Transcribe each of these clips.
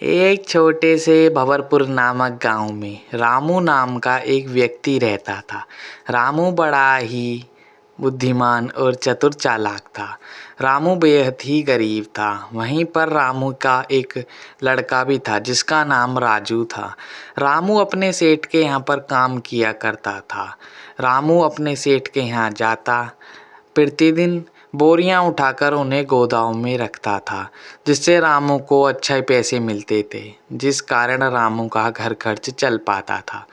एक छोटे से भंवरपुर नामक गांव में रामू नाम का एक व्यक्ति रहता था। रामू बड़ा ही बुद्धिमान और चतुर चालाक था। रामू बेहद ही गरीब था। वहीं पर रामू का एक लड़का भी था जिसका नाम राजू था। रामू अपने सेठ के यहाँ पर काम किया करता था। रामू अपने सेठ के यहाँ जाता, प्रतिदिन बोरियां उठाकर उन्हें गोदाम में रखता था, जिससे रामू को अच्छे पैसे मिलते थे, जिस कारण रामू का घर खर्च चल पाता था।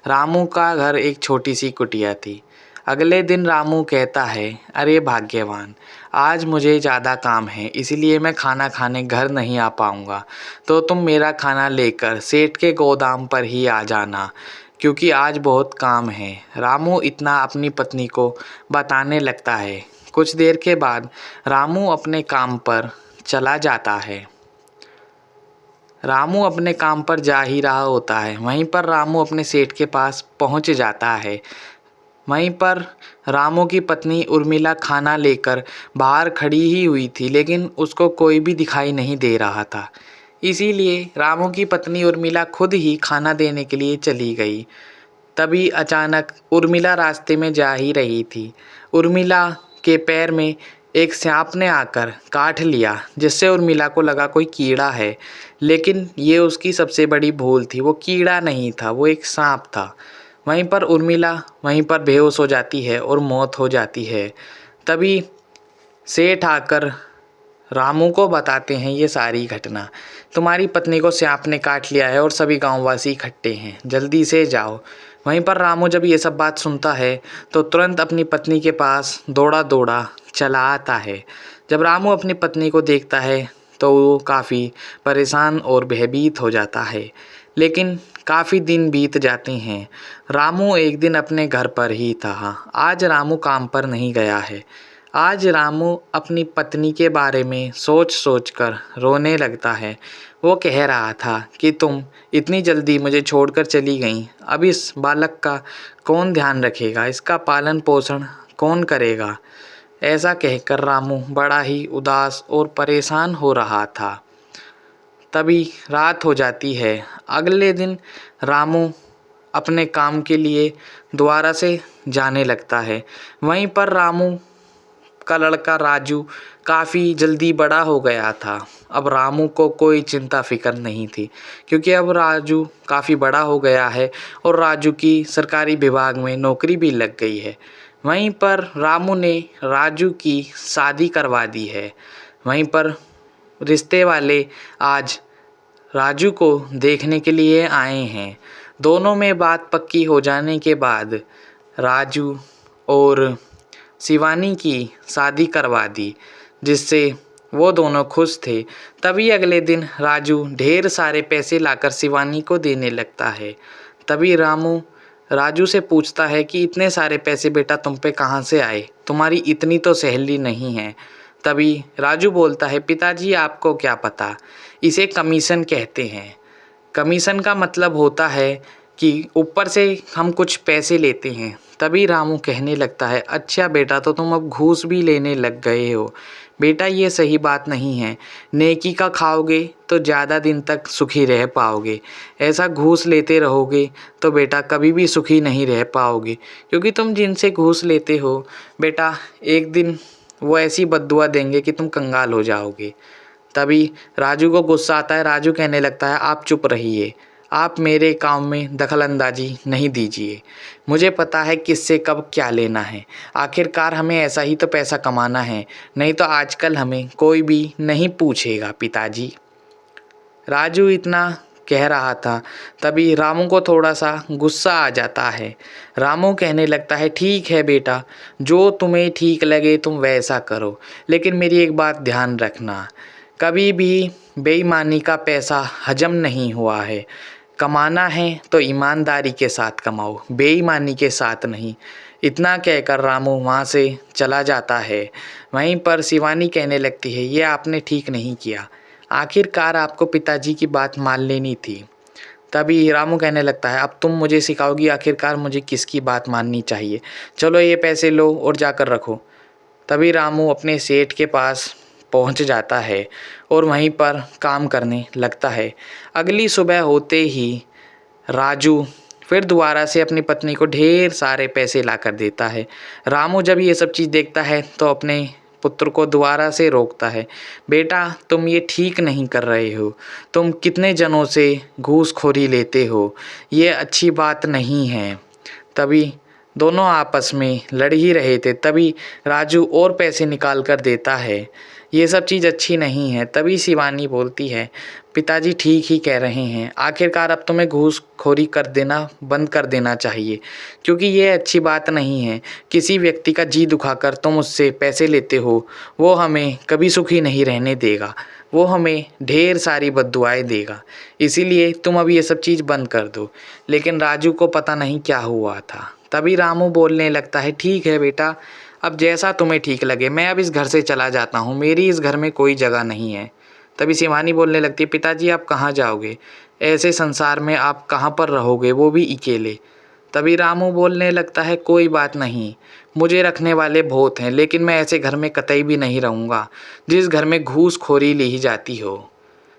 रामू का घर एक छोटी सी कुटिया थी। अगले दिन रामू कहता है, अरे भाग्यवान, आज मुझे ज़्यादा काम है, इसलिए मैं खाना खाने घर नहीं आ पाऊँगा। तो तुम मेरा खाना लेकर सेठ के गोदाम पर ही आ जाना, क्योंकि आज बहुत काम है। रामू इतना अपनी पत्नी को बताने लगता है। कुछ देर के बाद रामू अपने काम पर चला जाता है। रामू अपने काम पर जा ही रहा होता है, वहीं पर रामू अपने सेठ के पास पहुंच जाता है। वहीं पर रामू की पत्नी उर्मिला खाना लेकर बाहर खड़ी ही हुई थी, लेकिन उसको कोई भी दिखाई नहीं दे रहा था। इसीलिए रामू की पत्नी उर्मिला खुद ही खाना देने के लिए चली गई। तभी अचानक उर्मिला रास्ते में जा ही रही थी। उर्मिला के पैर में एक सांप ने आकर काट लिया, जिससे उर्मिला को लगा कोई कीड़ा है, लेकिन ये उसकी सबसे बड़ी भूल थी। वो कीड़ा नहीं था, वो एक सांप था। वहीं पर उर्मिला वहीं पर बेहोश हो जाती है और मौत हो जाती है। तभी सेठ आकर रामू को बताते हैं ये सारी घटना। तुम्हारी पत्नी को सांप ने काट लिया है और सभी गांववासी इकट्ठे हैं, जल्दी से जाओ। वहीं पर रामू जब ये सब बात सुनता है तो तुरंत अपनी पत्नी के पास दौड़ा दौड़ा चला आता है। जब रामू अपनी पत्नी को देखता है तो वो काफ़ी परेशान और भयभीत हो जाता है। लेकिन काफ़ी दिन बीत जाते हैं। रामू एक दिन अपने घर पर ही था। आज रामू काम पर नहीं गया है। आज रामू अपनी पत्नी के बारे में सोच सोच कर रोने लगता है। वो कह रहा था कि तुम इतनी जल्दी मुझे छोड़कर चली गईं, अब इस बालक का कौन ध्यान रखेगा, इसका पालन पोषण कौन करेगा। ऐसा कहकर रामू बड़ा ही उदास और परेशान हो रहा था। तभी रात हो जाती है। अगले दिन रामू अपने काम के लिए दोबारा से जाने लगता है। वहीं पर रामू का लड़का राजू काफ़ी जल्दी बड़ा हो गया था। अब रामू को कोई चिंता फ़िक्र नहीं थी, क्योंकि अब राजू काफ़ी बड़ा हो गया है और राजू की सरकारी विभाग में नौकरी भी लग गई है। वहीं पर रामू ने राजू की शादी करवा दी है। वहीं पर रिश्ते वाले आज राजू को देखने के लिए आए हैं। दोनों में बात पक्की हो जाने के बाद राजू और शिवानी की शादी करवा दी, जिससे वो दोनों खुश थे। तभी अगले दिन राजू ढेर सारे पैसे लाकर शिवानी को देने लगता है। तभी रामू राजू से पूछता है कि इतने सारे पैसे बेटा तुम पे कहाँ से आए, तुम्हारी इतनी तो सैलरी नहीं है। तभी राजू बोलता है, पिताजी आपको क्या पता, इसे कमीशन कहते हैं। कमीशन का मतलब होता है कि ऊपर से हम कुछ पैसे लेते हैं। तभी रामू कहने लगता है, अच्छा बेटा, तो तुम अब घूस भी लेने लग गए हो। बेटा ये सही बात नहीं है। नेकी का खाओगे तो ज़्यादा दिन तक सुखी रह पाओगे। ऐसा घूस लेते रहोगे तो बेटा कभी भी सुखी नहीं रह पाओगे, क्योंकि तुम जिनसे घूस लेते हो बेटा, एक दिन वो ऐसी बद्दुआ देंगे कि तुम कंगाल हो जाओगे। तभी राजू को गुस्सा आता है। राजू कहने लगता है, आप चुप रहिए, आप मेरे काम में दखलंदाजी नहीं दीजिए। मुझे पता है किससे कब क्या लेना है। आखिरकार हमें ऐसा ही तो पैसा कमाना है, नहीं तो आजकल हमें कोई भी नहीं पूछेगा पिताजी। राजू इतना कह रहा था। तभी रामू को थोड़ा सा गुस्सा आ जाता है। रामू कहने लगता है, ठीक है बेटा, जो तुम्हें ठीक लगे तुम वैसा करो, लेकिन मेरी एक बात ध्यान रखना, कभी भी बेईमानी का पैसा हजम नहीं हुआ है। कमाना है तो ईमानदारी के साथ कमाओ, बेईमानी के साथ नहीं। इतना कहकर रामू वहाँ से चला जाता है। वहीं पर शिवानी कहने लगती है, ये आपने ठीक नहीं किया, आखिरकार आपको पिताजी की बात मान लेनी थी। तभी रामू कहने लगता है, अब तुम मुझे सिखाओगी आखिरकार मुझे किसकी बात माननी चाहिए। चलो ये पैसे लो और जाकर रखो। तभी रामू अपने सेठ के पास पहुंच जाता है और वहीं पर काम करने लगता है। अगली सुबह होते ही राजू फिर दोबारा से अपनी पत्नी को ढेर सारे पैसे लाकर देता है। रामू जब ये सब चीज़ देखता है तो अपने पुत्र को दोबारा से रोकता है। बेटा, तुम ये ठीक नहीं कर रहे हो। तुम कितने जनों से घूसखोरी लेते हो, ये अच्छी बात नहीं है। तभी दोनों आपस में लड़ ही रहे थे, तभी राजू और पैसे निकाल कर देता है। ये सब चीज़ अच्छी नहीं है। तभी शिवानी बोलती है, पिताजी ठीक ही कह रहे हैं, आखिरकार अब तुम्हें घूसखोरी कर देना बंद कर देना चाहिए, क्योंकि ये अच्छी बात नहीं है। किसी व्यक्ति का जी दुखाकर तुम उससे पैसे लेते हो, वो हमें कभी सुखी नहीं रहने देगा, वो हमें ढेर सारी बद्दुआएं देगा। इसीलिए तुम अब ये सब चीज़ बंद कर दो। लेकिन राजू को पता नहीं क्या हुआ था। तभी रामू बोलने लगता है, ठीक है बेटा, अब जैसा तुम्हें ठीक लगे, मैं अब इस घर से चला जाता हूँ, मेरी इस घर में कोई जगह नहीं है। तभी शिवानी बोलने लगती है, पिताजी आप कहाँ जाओगे, ऐसे संसार में आप कहाँ पर रहोगे, वो भी अकेले। तभी रामू बोलने लगता है, कोई बात नहीं, मुझे रखने वाले बहुत हैं, लेकिन मैं ऐसे घर में कतई भी नहीं रहूँगा जिस घर में घूसखोरी ली जाती हो।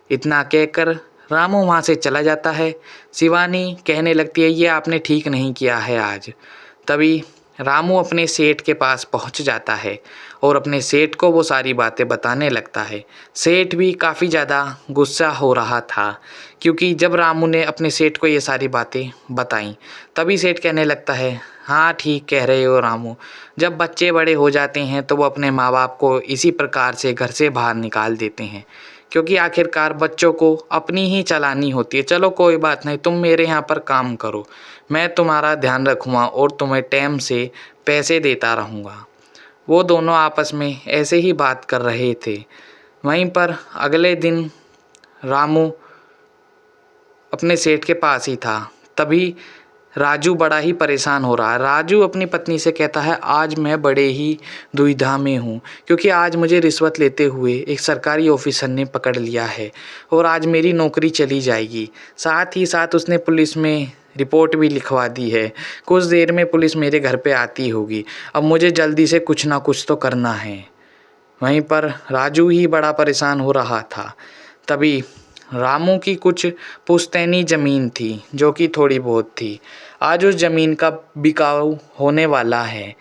इतना कहकर रामू वहाँ से चला जाता है। शिवानी कहने लगती है, ये आपने ठीक नहीं किया है आज। तभी रामू अपने सेठ के पास पहुंच जाता है और अपने सेठ को वो सारी बातें बताने लगता है। सेठ भी काफ़ी ज़्यादा गुस्सा हो रहा था, क्योंकि जब रामू ने अपने सेठ को ये सारी बातें बताईं, तभी सेठ कहने लगता है, हाँ ठीक कह रहे हो रामू, जब बच्चे बड़े हो जाते हैं तो वो अपने माँ बाप को इसी प्रकार से घर से बाहर निकाल देते हैं, क्योंकि आखिरकार बच्चों को अपनी ही चलानी होती है। चलो कोई बात नहीं, तुम मेरे यहाँ पर काम करो, मैं तुम्हारा ध्यान रखूँगा और तुम्हें टाइम से पैसे देता रहूँगा। वो दोनों आपस में ऐसे ही बात कर रहे थे। वहीं पर अगले दिन रामू अपने सेठ के पास ही था। तभी राजू बड़ा ही परेशान हो रहा है। राजू अपनी पत्नी से कहता है, आज मैं बड़े ही दुविधा में हूँ, क्योंकि आज मुझे रिश्वत लेते हुए एक सरकारी ऑफिसर ने पकड़ लिया है और आज मेरी नौकरी चली जाएगी। साथ ही साथ उसने पुलिस में रिपोर्ट भी लिखवा दी है। कुछ देर में पुलिस मेरे घर पे आती होगी। अब मुझे जल्दी से कुछ ना कुछ तो करना है। वहीं पर राजू ही बड़ा परेशान हो रहा था। तभी रामू की कुछ पुश्तैनी ज़मीन थी, जो कि थोड़ी बहुत थी। आज उस ज़मीन का बिकाऊ होने वाला है।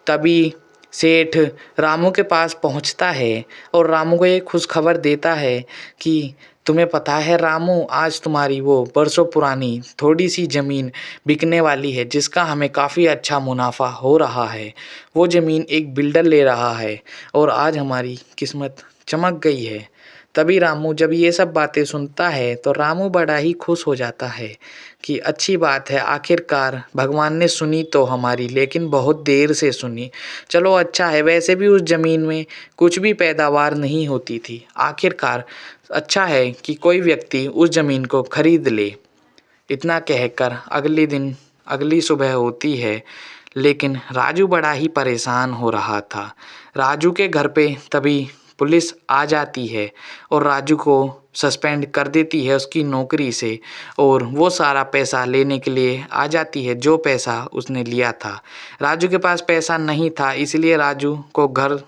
तभी सेठ रामू के पास पहुंचता है और रामू को एक खुशखबर देता है कि तुम्हें पता है रामू, आज तुम्हारी वो बरसों पुरानी थोड़ी सी ज़मीन बिकने वाली है, जिसका हमें काफ़ी अच्छा मुनाफा हो रहा है। वो ज़मीन एक बिल्डर ले रहा है और आज हमारी किस्मत चमक गई है। तभी रामू जब ये सब बातें सुनता है तो रामू बड़ा ही खुश हो जाता है कि अच्छी बात है, आखिरकार भगवान ने सुनी तो हमारी, लेकिन बहुत देर से सुनी। चलो अच्छा है, वैसे भी उस ज़मीन में कुछ भी पैदावार नहीं होती थी। आखिरकार अच्छा है कि कोई व्यक्ति उस ज़मीन को खरीद ले। इतना कहकर अगले दिन अगली सुबह होती है, लेकिन राजू बड़ा ही परेशान हो रहा था। राजू के घर पे तभी पुलिस आ जाती है और राजू को सस्पेंड कर देती है उसकी नौकरी से, और वो सारा पैसा लेने के लिए आ जाती है जो पैसा उसने लिया था। राजू के पास पैसा नहीं था, इसलिए राजू को घर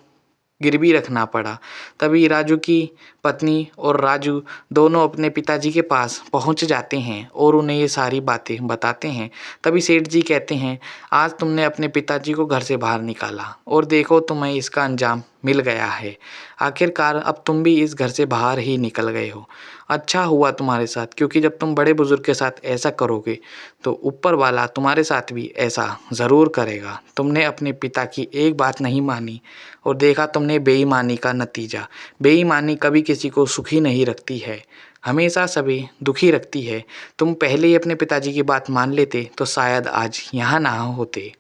गिरवी रखना पड़ा। तभी राजू की पत्नी और राजू दोनों अपने पिताजी के पास पहुंच जाते हैं और उन्हें ये सारी बातें बताते हैं। तभी सेठ जी कहते हैं, आज तुमने अपने पिताजी को घर से बाहर निकाला और देखो तुम्हें इसका अंजाम मिल गया है। आखिरकार अब तुम भी इस घर से बाहर ही निकल गए हो। अच्छा हुआ तुम्हारे साथ, क्योंकि जब तुम बड़े बुजुर्ग के साथ ऐसा करोगे तो ऊपर वाला तुम्हारे साथ भी ऐसा ज़रूर करेगा। तुमने अपने पिता की एक बात नहीं मानी और देखा तुमने बेईमानी का नतीजा। बेईमानी कभी किसी को सुखी नहीं रखती है, हमेशा सभी दुखी रखती है। तुम पहले ही अपने पिताजी की बात मान लेते तो शायद आज यहाँ ना होते।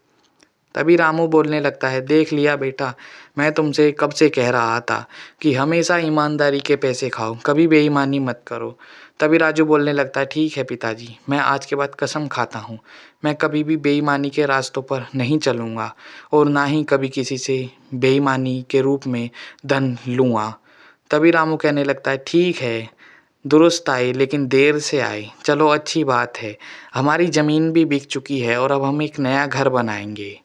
तभी रामू बोलने लगता है, देख लिया बेटा, मैं तुमसे कब से कह रहा था कि हमेशा ईमानदारी के पैसे खाओ, कभी बेईमानी मत करो। तभी राजू बोलने लगता है, ठीक है पिताजी, मैं आज के बाद कसम खाता हूँ, मैं कभी भी बेईमानी के रास्तों पर नहीं चलूँगा और ना ही कभी किसी से बेईमानी के रूप में धन लूँगा। तभी रामू कहने लगता है, ठीक है, दुरुस्त आए लेकिन देर से आए। चलो अच्छी बात है, हमारी ज़मीन भी बिक चुकी है और अब हम एक नया घर बनाएंगे।